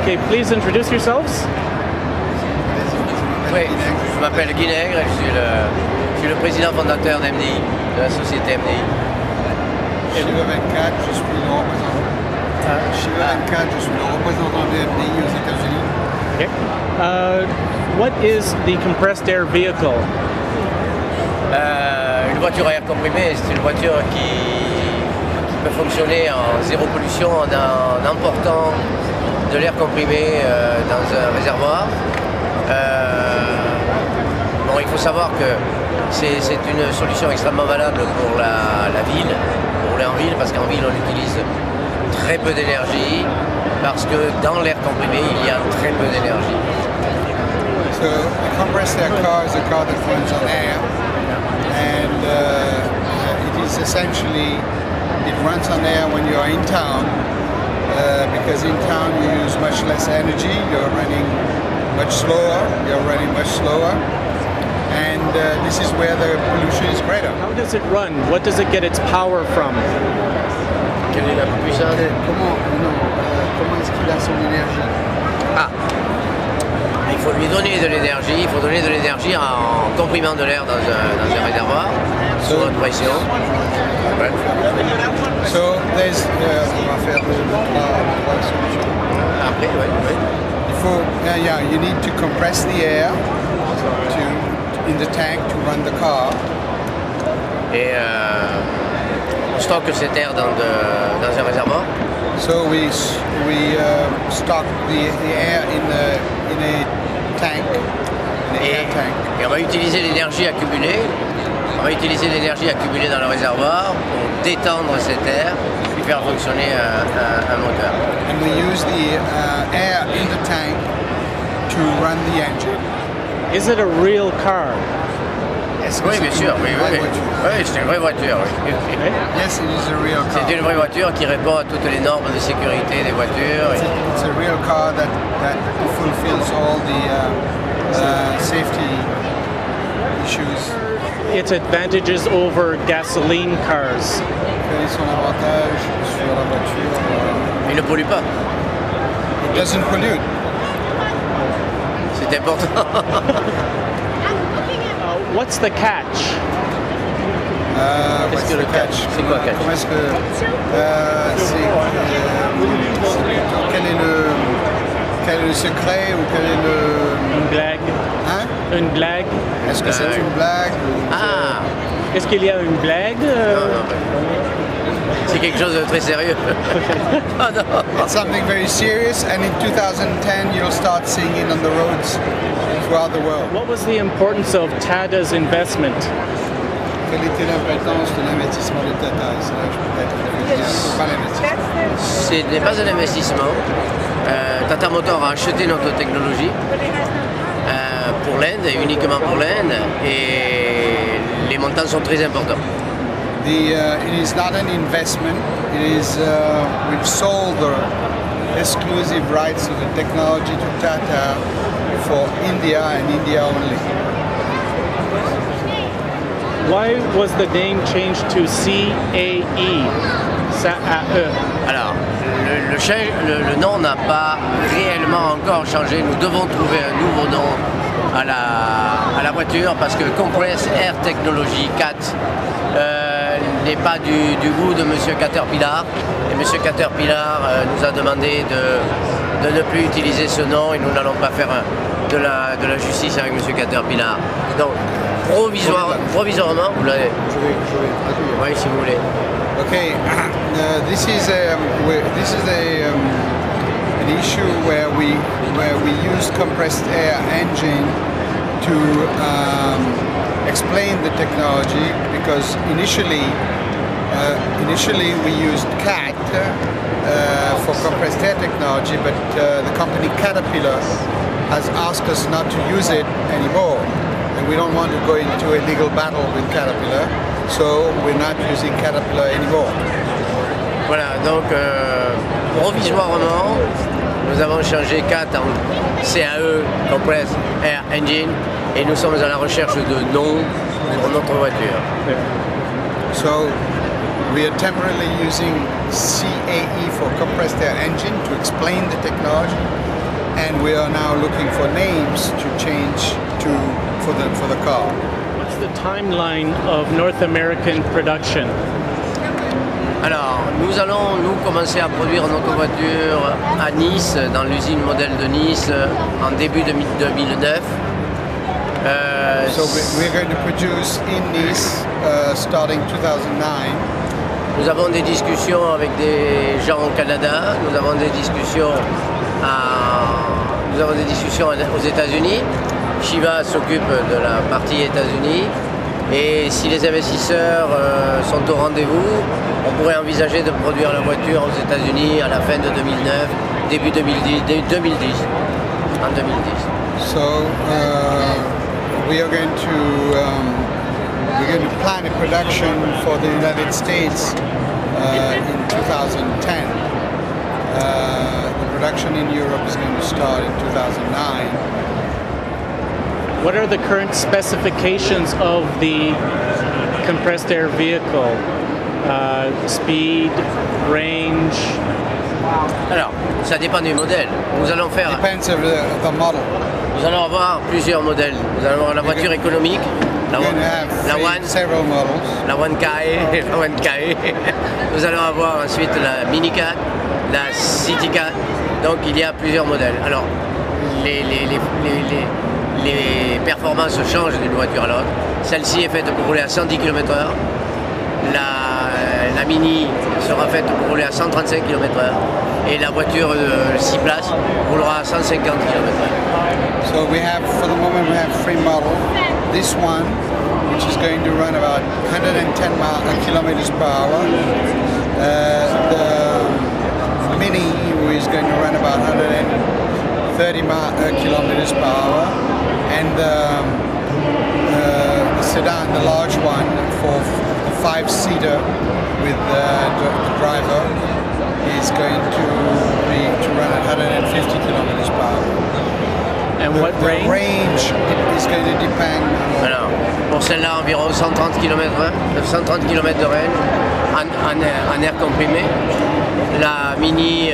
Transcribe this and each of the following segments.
Okay, please introduce yourselves. Oui, je m'appelle Guy Nègre, je suis le président fondateur d'MDI, de la société MDI. Shiva Venkat, je suis le représentant. Shiva Venkat, je suis le représentant de MDI aux États-Unis. Okay. What is the compressed air vehicle? Une voiture à air comprimé, c'est une voiture qui peut fonctionner en zéro pollution en emportant de l'air comprimé dans un réservoir. Bon, il faut savoir que c'est une solution extrêmement valable pour la ville, pour rouler en ville, parce qu'en ville on utilise très peu d'énergie, parce que dans l'air comprimé il y a très peu d'énergie. So a compressed air car is a car that runs on air, and it is essentially, it runs on air when you are in town, because in town you use much less energy, you're running much slower, and this is where the pollution is greater. How does it run? What does it get its power from? Quelle est la puissance? Comment est-ce qu'il a son énergie? Il faut lui donner de l'énergie, il faut donner de l'énergie en comprimant de l'air dans un réservoir, sous haute pression. Ouais. So there's, on va faire trois solutions. Après, oui. You need to compress the air in the tank to run the car. Et on stocke cet air dans un réservoir. So we stock the air in a tank, air tank. Et on va utiliser l'énergie accumulée. On va utiliser l'énergie accumulée dans le réservoir pour détendre cet air et faire fonctionner un moteur. And we use the air in the tank to run the engine. Is it a real car? Oui, bien sûr, oui, c'est une vraie voiture. Oui. Yes, it is a real car. C'est une vraie voiture qui répond à toutes les normes de sécurité des voitures. It's a real car that fulfills all the safety issues. Its advantages over gasoline cars. Quel est son avantage sur la voiture? Il ne pollue pas. It doesn't pollute. C'est important. What's the catch? Qu'est-ce que le catch? C'est quoi catch? Comment est-ce que quel est le secret ou quel est le... Une blague. Hein? Une blague. Est-ce que c'est une blague? Est-ce qu'il y a une blague? C'est quelque chose de très sérieux. Oh, no. It's something very serious, and in 2010 you'll start seeing it on the roads throughout the world. What was the importance of Tata's investment? Quelle était l'importance de l'investissement de Tata? C'est là que je peux pas l'investissement. Ce n'est pas un investissement. Tata Motors a acheté notre technologie pour l'Inde, et uniquement pour l'Inde, et les montants sont très importants. It is not an investment. It is we've sold the exclusive rights to the technology to Tata for India and India only. Why was the name changed to CAE? Alors, le nom n'a pas réellement encore changé. Nous devons trouver un nouveau nom à la voiture, parce que Compressed Air Technology, CAT, n'est pas du goût de M. Caterpillar. Et M. Caterpillar nous a demandé de ne plus utiliser ce nom, et nous n'allons pas faire de la justice avec M. Caterpillar. Donc, provisoirement, vous l'avez. Oui, si vous voulez. Okay, this is an issue where we use compressed air engine to explain the technology, because initially we used CAT for compressed air technology, but the company Caterpillar has asked us not to use it anymore, and we don't want to go into a legal battle with Caterpillar, so we're not using Caterpillar anymore. Voilà, donc provisoirement, nous avons changé CAT en CAE, Compressed Air Engine, et nous sommes à la recherche de noms pour notre voiture. So we are temporarily using CAE for compressed air engine to explain the technology, and we are now looking for names to change for the car. What's the timeline of North American production? Alors, nous allons commencer à produire notre voiture à Nice, dans l'usine modèle de Nice, en début 2009. So we're going to produce in Nice starting 2009. Nous avons des discussions avec des gens au Canada, nous avons des discussions aux États-Unis. Shiva s'occupe de la partie États-Unis. Et si les investisseurs sont au rendez-vous, on pourrait envisager de produire la voiture aux États-Unis à la fin de 2009, début 2010, en 2010. So we're going to plan a production for the United States in 2010. The production in Europe is going to start in 2009. What are the current specifications of the compressed air vehicle? Speed, range? Alors, ça dépend du modèle. Nous allons faire. Depends of the model. Nous allons avoir plusieurs modèles. Nous allons avoir la voiture économique, la One, la One KE, la One KE. Nous allons avoir ensuite la Mini 4, la City 4. Donc il y a plusieurs modèles. Alors, les performances changent d'une voiture à l'autre. Celle-ci est faite pour rouler à 110 km/h. La Mini sera faite pour rouler à 135 km/h. Et la voiture de 6 places roulera à 150 km/h. So for the moment, we have 3 models. This one, which is going to run about 110 kilometers per hour. The Mini, which is going to run about 130 kilometers per hour. And the sedan, the large one, for the 5-seater with the driver, is going to run at 150 kilometers per hour. And what range? The range is going to depend. Alors, pour celle-là, environ 130 km/h, 130 km de range en air comprimé. La Mini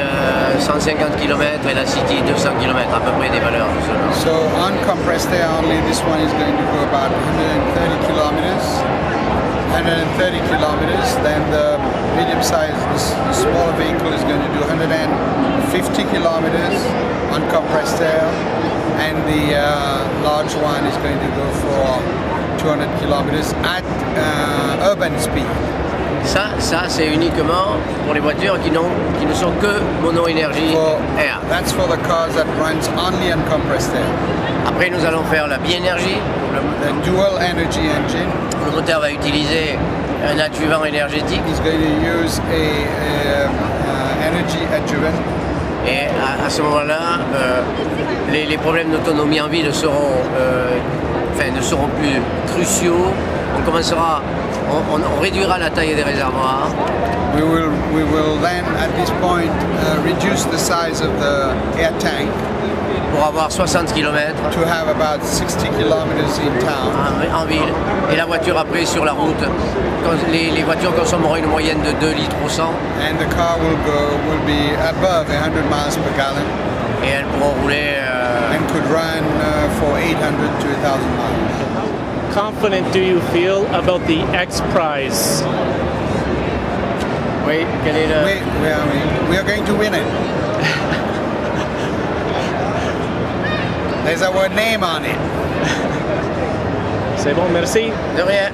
150 km et la City 200 km, à peu près des valeurs. So on compressed air only, this one is going to go about 130 kilometers. 130 kilometers. Then the medium size, the smaller vehicle is going to do 150 kilometers on compressed air, and the large one is going to go for 200 kilometers at urban speed. Ça c'est uniquement pour les voitures qui ne sont que mono-énergie air. That's for the cars that runs only on compressed air. Après nous allons faire la bi-énergie. The dual energy engine. Le moteur va utiliser un adjuvant énergétique. It's going to use a energy adjuvant. Et à ce moment-là, les problèmes d'autonomie en ville ne seront plus cruciaux. On réduira la taille des réservoirs. We will then, at this point, reduce the size of the air tank. Pour avoir 60 km. To have about 60 kilometers in town. En ville. Et la voiture après sur la route, les voitures consommeront une moyenne de 2 litres au 100. And the car will be above 100 miles per gallon. Et elles pourront rouler. And could run for 800 to 1,000 miles. How confident do you feel about the X Prize? Oui, quel est le... We are going to win it. There's our name on it. C'est bon, merci. De rien.